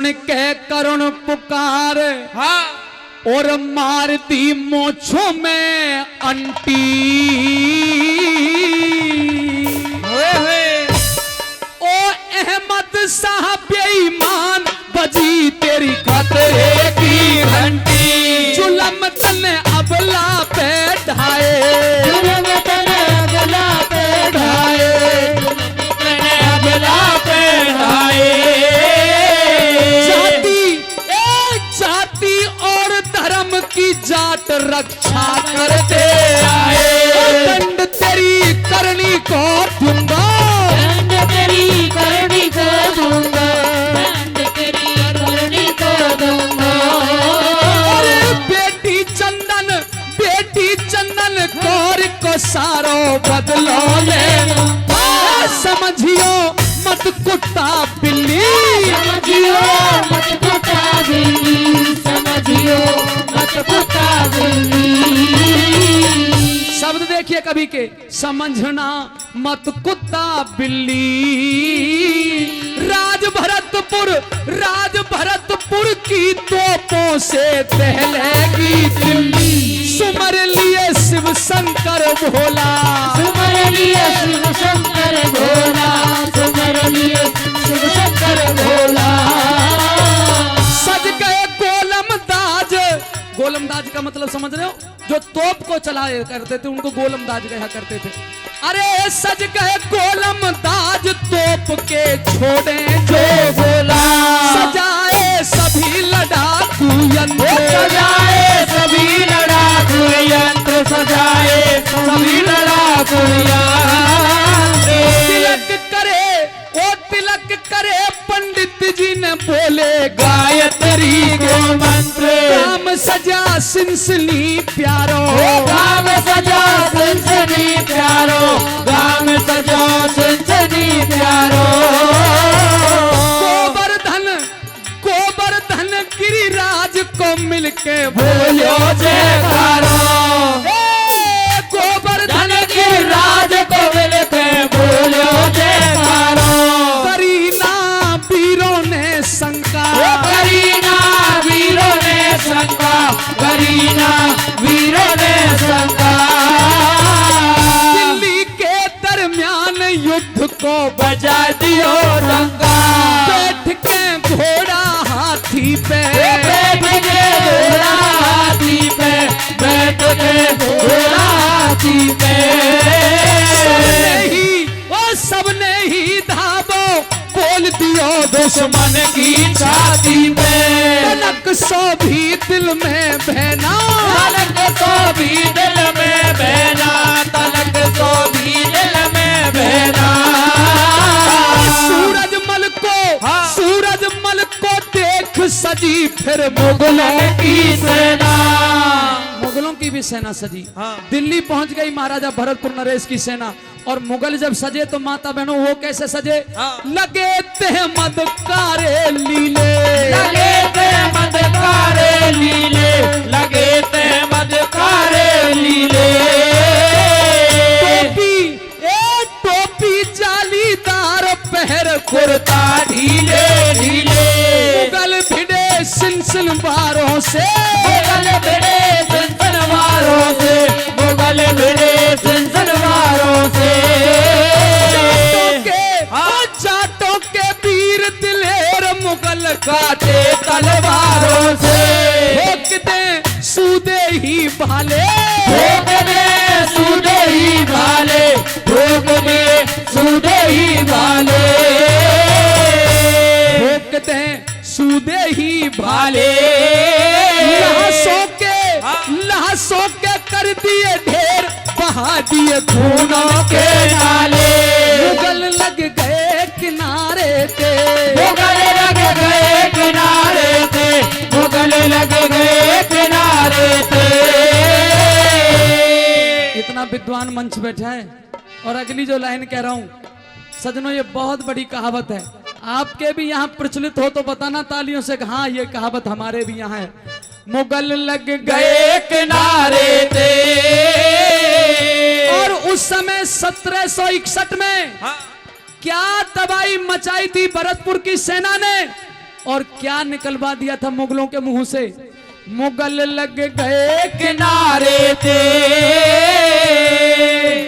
सुन के करुण पुकार हाँ और मारती मोछों में अंटी। ओ अहमद साहब बेईमान बजी तेरी खतरे की घंटी। जुल्म तने अबला पे ढाए, जुल्म तने अबला पे ढाए, तने अबला पे ढाए। जाति और धर्म की जाट रक्षा करते आए। दंड तेरी करनी को दूंगा, दंड तेरी करनी को दूंगा, दंड तेरी करनी को दूंगा। अरे बेटी चंदन कौर को सारो बदलो ले। समझियो मत कुत्ता बिल्ली, समझियो मत कुत्ता बिल्ली, समझियो मत कुत्ता बिल्ली। शब्द देखिए कवि के, समझना मत कुत्ता बिल्ली। राज भरतपुर की तोपों से दहलेगी दिल्ली। सुमर लिए शिव शंकर भोला, सुमर लिए शिव शंकर भोला, सुमर लिए शिव शंकर भोला। सज गए गोलमदाज का मतलब समझ रहे हो, जो तोप को चलाए करते थे उनको गोलमदाज कहा करते थे। अरे सज गए गोलमदाज तोप के छोड़े जो गोला। सजाए सभी लड़ाकू यंत्र, सजाए सभी लड़ाकू यंत्र, सजाए सभी लड़ाकू यंत्र। तिलक करे पंडित जी ने बोले गायत्री गो मंत्र। गाम सजा सिंसनी प्यारो, गाम सजा सिंसनी प्यारो, गाम सजा सिंसनी प्यारो। गोवर्धन गिरिराज को मिलके बोलो जयकारो। गोवर्धन गिरिराज को मिलके बोलो जयकारो। करीना वीरों ने शंका, करीना वीरों ने शंका, करीना वीरों ने शंका। दिल्ली के दरमियान युद्ध को बजा दियो डंका। बैठ के घोड़ा हाथी पे, बैठ के घोड़ा हाथी पे, बैठ के घोड़ा हाथी पे। सबने ही धाबो बोल दियो दुश्मन की छाती पे। तनक सो भी दिल में बहना, तनक सो भी दिल में बहना, तनक सो भी दिल में बहना। सूरजमल को देख सजी फिर मुगलों की सेना, मुगलों की भी सेना सजी। हाँ। दिल्ली पहुंच गई महाराजा भरतपुर नरेश की सेना। और मुगल जब सजे तो माता बहनों वो कैसे सजे? हाँ। लगे थे मदकारे लीले, लगे थे मदकारे लीले, लगे थे मदकारे लीले। टोपी जालीदार पहर कुर्ता ढीले ढीले। मुगल भिड़े सिलसिल बारों से, मुगल भिड़े सिलसिल बारों से, मुगल भिड़े सिलसिल बारों से। जाटों के वीर दिलेर मुगल काटे तलवारों से। ठोक दे सूदे ही भाले, ठोक दे सूदे ही भाले, ठोक दे सूदे ही भाले, ठोक दे सूदे ही भाले। लाशों के कर दिए ढेर, बहा दिए खूनों के नाले। मुगल लग गए किनारे थे, मुगल लग गए किनारे थे, मुगल लग गए किनारे थे। इतना विद्वान मंच बैठा है। और अगली जो लाइन कह रहा हूं सजनों, ये बहुत बड़ी कहावत है। आपके भी यहाँ प्रचलित हो तो बताना तालियों से, हाँ ये कहावत हमारे भी यहाँ है। मुगल लग गए किनारे थे। और उस समय 1761 में हाँ। क्या तबाही मचाई थी भरतपुर की सेना ने? और क्या निकलवा दिया था मुगलों के मुंह से? मुगल लग गए किनारे थे।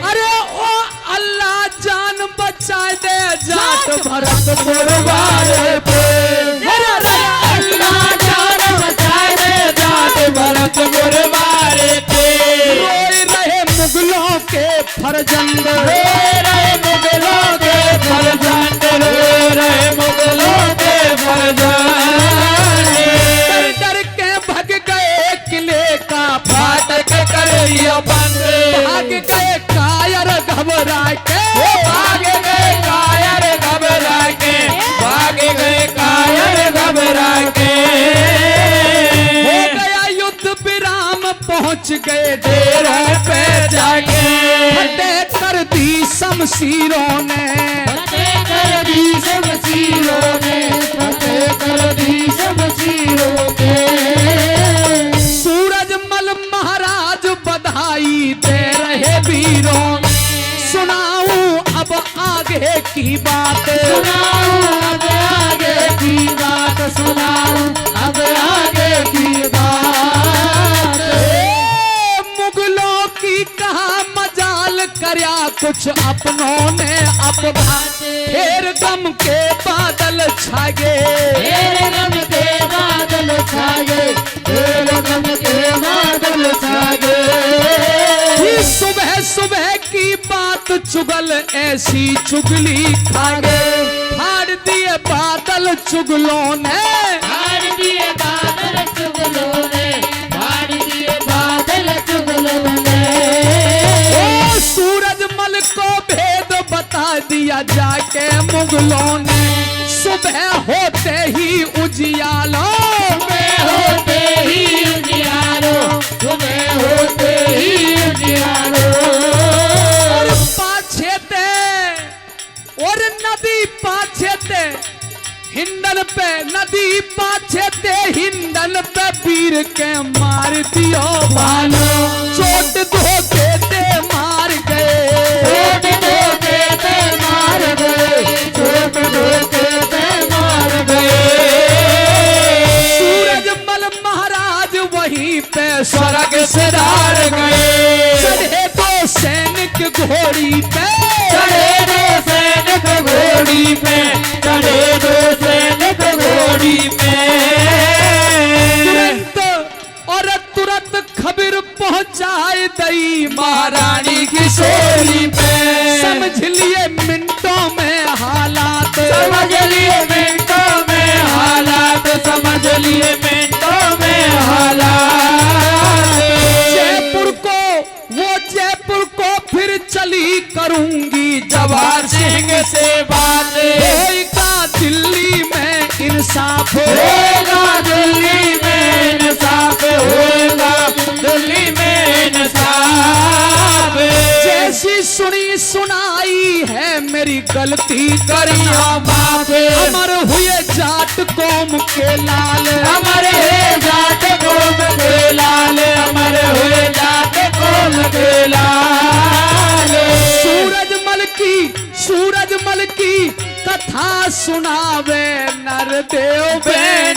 अरे ओ अल्लाह जान बचा दे जाट भरत गुरुवारे पे। अल्लाह जान बचा दे जाट भरत गुरुवारे पे। रोए रहे मुगलों के फरजंद, रोए रहे मुगलों के फरजंद, रोए रहे मुगलों के फरजंद। डर डर के भग गए किले का फाटक कर दिया बंद। भाग गए कायर घबरा के, भाग गए कायर घबरा के, भाग गए कायर घबरा के। हो गया युद्ध विराम पहुंच गए डेरे पे जाके। फतेह कर दी शमशीरों ने, फतेह कर दी शमशीरों ने, फतेह कर दी शमशीरों ने। सूरजमल महाराज बधाई दे रहे वीरों। सुनाऊं अब आगे की बात, सुनाऊं अब आगे की बात, सुनाऊं अब आगे की बात। मुगलों की कहा मजाल करया कुछ अपनों ने अपघात। फिर गम के बादल छा गए, तेरे गम के बादल छा गए, तेरे गम के बादल छा गए। सुबह सुबह की बात चुगल ऐसी चुगली खा गए। फाड़ दिए बादल चुगलों ने, फाड़ दिए बादल चुगलों ने, फाड़ दिए बादल चुगलों ने। ओ सूरजमल को भेद बता दिया जाके मुगलों ने। सुबह होते ही उजियालो, सुबह होते ही उजियारो, सुबह होते ही उजियारो। और पाछे ते और नदी पाछे ते हिंडन पे, नदी पाछे ते हिंडन पे वीर के मार दियो भालो। चोट धोके ते मार गए, चोट धोके ते मार गए, चोट धोके ते मार गए। सूरजमल महाराज वहीं पे स्वर्ग से डाल गए। चढ़े दो सैनिक घोड़ी पे, चढ़े दो सैनिक घोड़ी पे, चढ़े दो सैनिक घोड़ी पे। तुरंत खबर पहुंचाए दई महारानी किशोरी पे। समझ लिए मिनटों में हालात, समझ लिए मिनटों में हालात, समझ लिए मिनटों में हालात। जयपुर को फिर चली करूंगी जवाहर सिंह से बात होगा दिल्ली में इंसाफ, होगा दिल्ली में इंसाफ, होगा दिल्ली में इंसाफ। जैसी सुनी सुनाई है मेरी गलती करिया माफ। अमर हुए जाट कौम के लाल, अमर हुए जाट कौम के लाल, अमर हुए जाट कौम के लाल। सूरजमल की कथा सुनावे नरदेव बे